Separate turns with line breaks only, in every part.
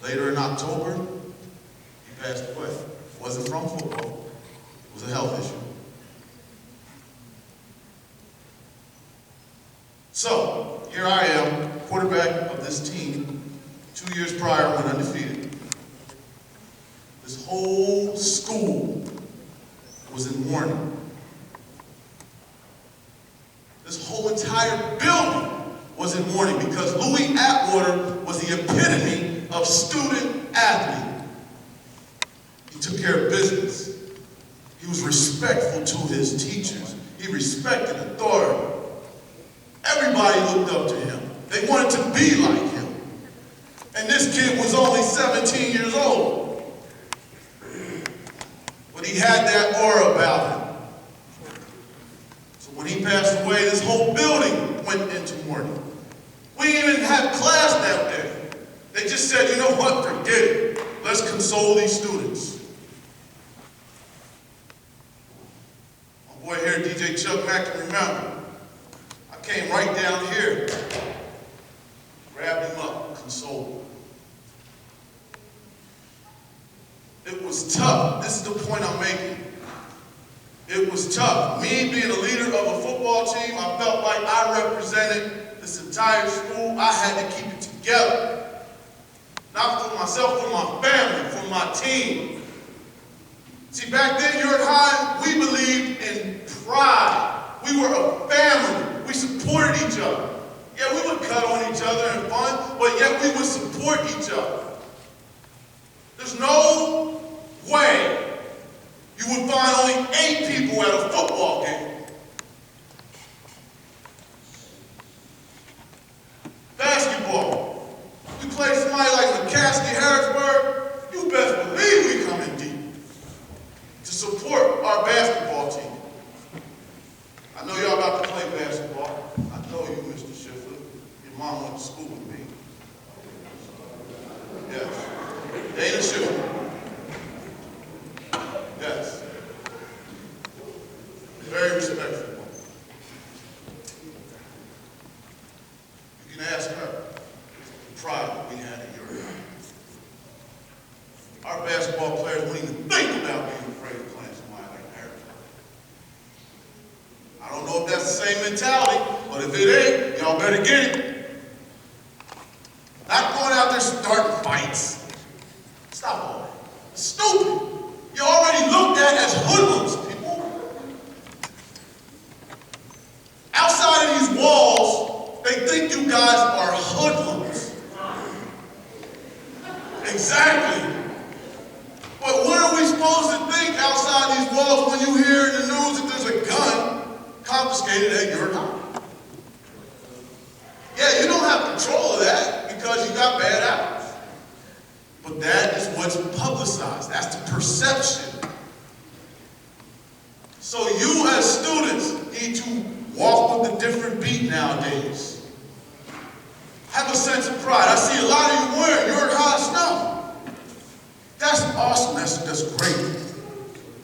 Later in October, he passed away. It wasn't from football. It was a health issue. So, here I am, quarterback of this team. 2 years prior, went undefeated. This whole school was in mourning. This whole entire building was in mourning because Louis Atwater was the epitome of student athlete. He took care of business. He was respectful to his teachers. He respected authority. Everybody looked up to him. They wanted to be like him. And this kid was only 17 years old. But he had that aura about him. So when he passed away, this whole building went into mourning. We didn't even have class that day. They just said, you know what, forget it. Let's console these students. My boy here, DJ Chuck Mack, can remember. I came right down here, grabbed him up, consoled him. It was tough. This is the point I'm making. It was tough. Me being a leader of a football team, I felt like I represented this entire school. I had to keep it together. Not for myself, for my family, for my team. See, back then, Urick High, we believed in pride. We were a family. We supported each other. Yeah, we would cut on each other and fun, but yet we would support each other. There's no way you would find only 8 people at a football game. Basketball. We play somebody like McCaskey, Harrisburg, you best believe we come in deep to support our basketball team. I know y'all about to play basketball. I know you, Mr. Schiffer. Your mom went to school with me. Yes. Dana Schiffer. Yes. Very respectful. You can ask her the pride that we had in Urick. Our basketball players wouldn't even think about being afraid of playing somebody like Harry. I don't know if that's the same mentality, but if it ain't, y'all better get it. Not going out there starting fights. Stop all that. It's stupid. You're already looked at as hoodlums, people. Outside of these walls, they think you guys are hoodlums. Exactly. But what are we supposed to think outside these walls when you hear in the news that there's a gun confiscated at your house? Yeah, you don't have control of that because you got bad apples. But that is what's publicized. That's the perception. So you as students need to walk with a different beat nowadays. Have a sense of pride. I see a lot of you wearing Urick High stuff. That's awesome. That's great.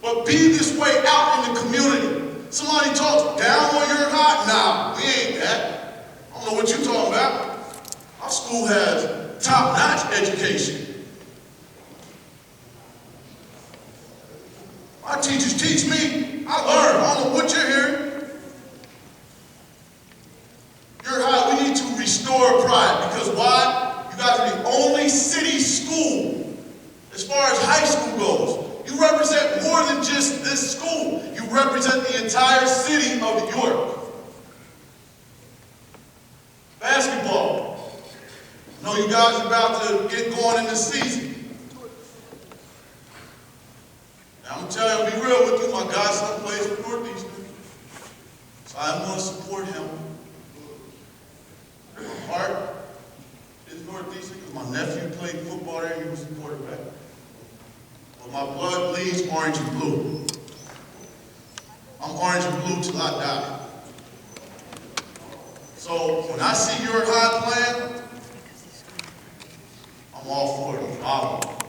But be this way out in the community. Somebody talks down on Urick High? Nah, we ain't that. I don't know what you're talking about. Our school has top-notch education. My teachers teach me. I learn. I don't know what you're hearing. Urick High, we need to restore pride. Because why? You guys are the only city school, as far as high school goes. You represent more than just this school. You represent the entire city of York. Basketball. I know you guys are about to get going in the season. Now, I'm going to tell you, I'll be real with you. My godson plays for Northeastern. So I'm going to support him. My heart is Northeastern because my nephew played football there and he was a quarterback. But my blood bleeds orange and blue. I'm orange and blue till I die. So when I see Urick High playing, I'm all for it. I'm following.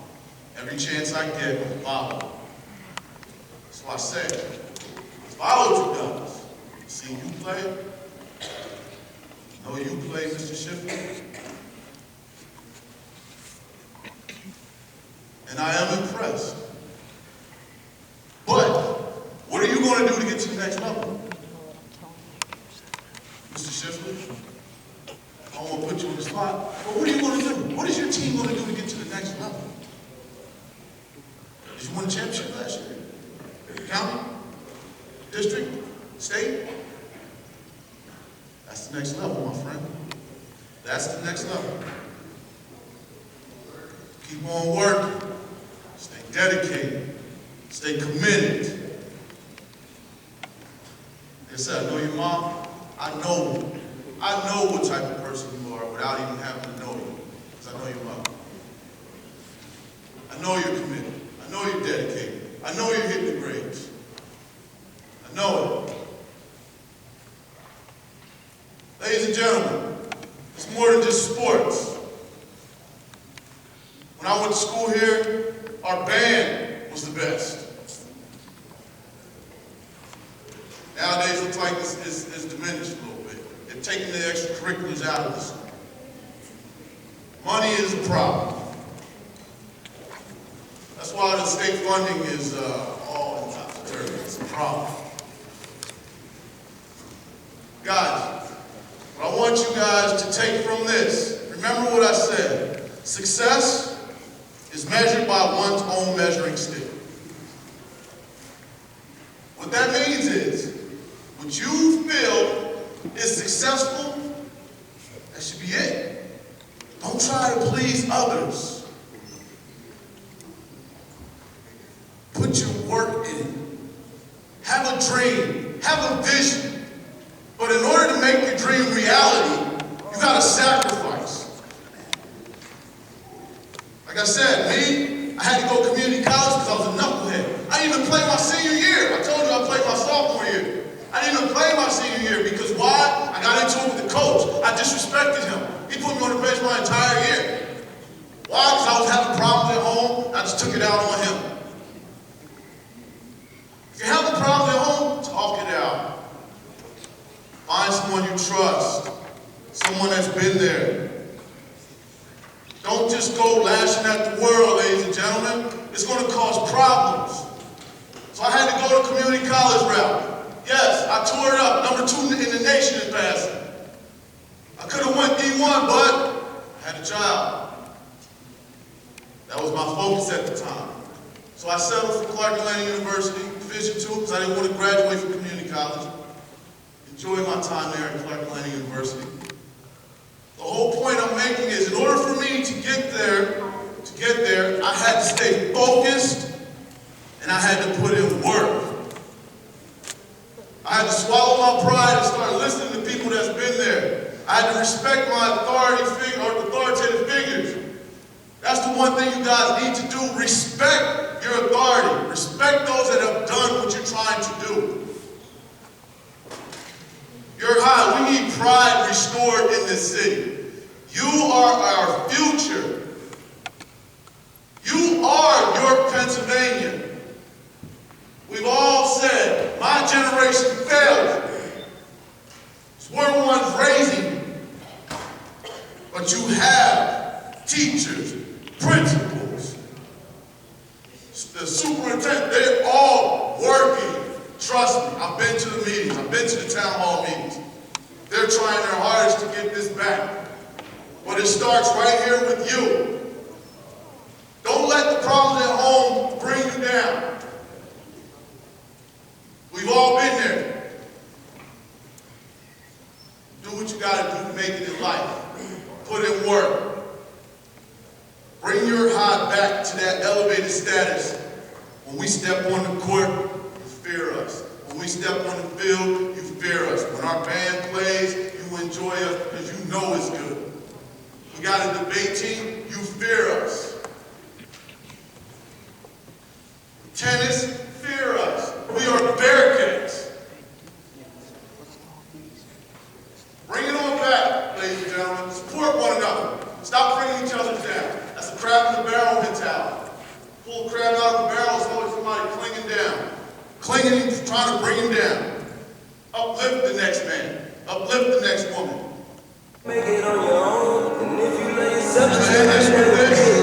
Every chance I get, I'm following. That's why I say, follow you guys. See you play. Know you play, Mr. Schiffer. and I am impressed. But what are you going to do to get to the next level? Mr. Shifley, I don't want to put you on the spot, but what are you going to do? What is your team going to do to get to the next level? Did you win a championship last year? County? District? State? That's the next level, my friend. That's the next level. Keep on working. Stay dedicated. Stay committed. Like I said, I know your mom. I know what type of person you are without even having to know you. Because I know your mom. I know you're committed. I know you're dedicated. I know you're hitting the grades. I know it. Ladies and gentlemen, it's more than just sports. When I went to school here, our band was the best. Nowadays, it looks like it's diminished a little bit. They're taking the extracurriculars out of this. Money is a problem. That's why the state funding is all in topsy-turvy. It's a problem. Guys, what I want you guys to take from this, remember what I said. Success is measured by one's own measuring stick. What that means is, what you feel is successful, that should be it. Don't try to please others. Put your work in. Have a dream. Have a vision. But in order to make your dream reality, you got to sacrifice. Like I said, me, I had to go community college because I was a knucklehead. I didn't even play my senior year. I told you I played my sophomore year. I didn't even play my senior year because why? I got into it with the coach. I disrespected him. He put me on the bench my entire year. Why? Because I was having problems at home. I just took it out on him. If you're having problems at home, talk it out. Find someone you trust, someone that's been there. Don't just go lashing at the world, ladies and gentlemen. It's going to cause problems. So I had to go the community college route. Yes, I tore it up, #2 in the nation in passing. I could have went D1, but I had a job. That was my focus at the time. So I settled for Clark Atlanta University, Division II, because I didn't want to graduate from community college. Enjoyed my time there at Clark Atlanta University. The whole point I'm making is, in order for me to get there, I had to stay focused and I had to put in work. I had to swallow my pride and start listening to people that's been there. I had to respect my authoritative figures. That's the one thing you guys need to do. Respect your authority. Respect those that have done what you're trying to do. You're high. We need pride restored in this city. You are our future. You are York, Pennsylvania. We've all said, my generation failed. We're the ones raising you. But you have teachers, principals, the superintendent, they're all working. Trust me, I've been to the meetings, I've been to the town hall meetings. They're trying their hardest to get this back. But it starts right here with you. Don't let the problems at home bring you down. We've all been there. Do what you got to do to make it in life. Put in work. Bring your high back to that elevated status. When we step on the court, you fear us. When we step on the field, you fear us. When our band plays, you enjoy us because you know it's good. We got a debate team, you fear us. Tennis, fear us. We are Bearcats. Bring it on back, ladies and gentlemen. Support one another. Stop bringing each other down. That's a crab in the barrel mentality. Pull a crab out of the barrel, it's always somebody clinging down. Clinging, trying to bring him down. Uplift the next man. Uplift the next woman.
Make it on your own, and if you lay yourself
I'm going to end this with this.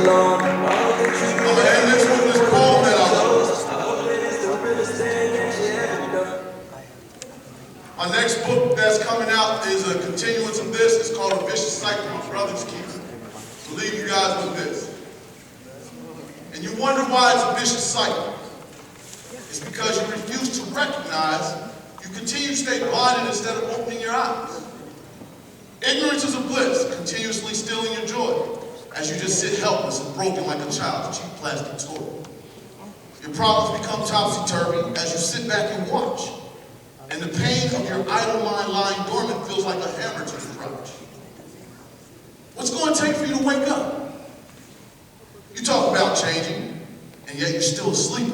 guys with this. And you wonder why it's a vicious cycle. It's because you refuse to recognize, you continue to stay blinded instead of opening your eyes. Ignorance is a bliss, continuously stealing your joy, as you just sit helpless and broken like a child's cheap plastic toy. Your problems become topsy-turvy as you sit back and watch, and the pain of your idle mind lying dormant feels like a hammer to your crotch. What's it going to take for you to wake up? You talk about changing, and yet you're still asleep.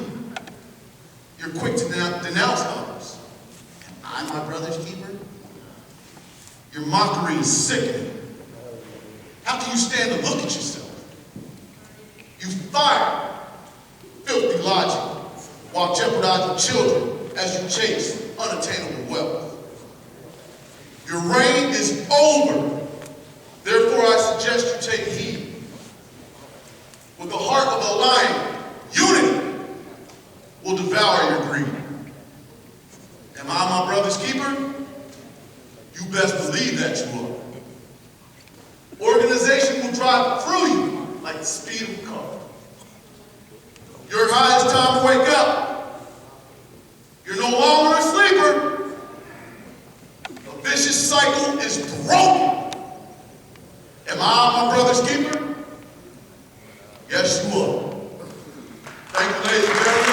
You're quick to denounce others. Am I my brother's keeper? Your mockery is sickening. How can you stand to look at yourself? You fire filthy logic while jeopardizing children as you chase unattainable wealth. Your reign is over. Therefore, I suggest you take heed. With the heart of a lion, unity will devour your greed. Am I my brother's keeper? You best believe that you are. Organization will drive through you like the speed of a car. Your highest time to wake up. You're no longer a sleeper. The vicious cycle is broken. Am I my brother's keeper? Yes, you are. Thank you, ladies and gentlemen.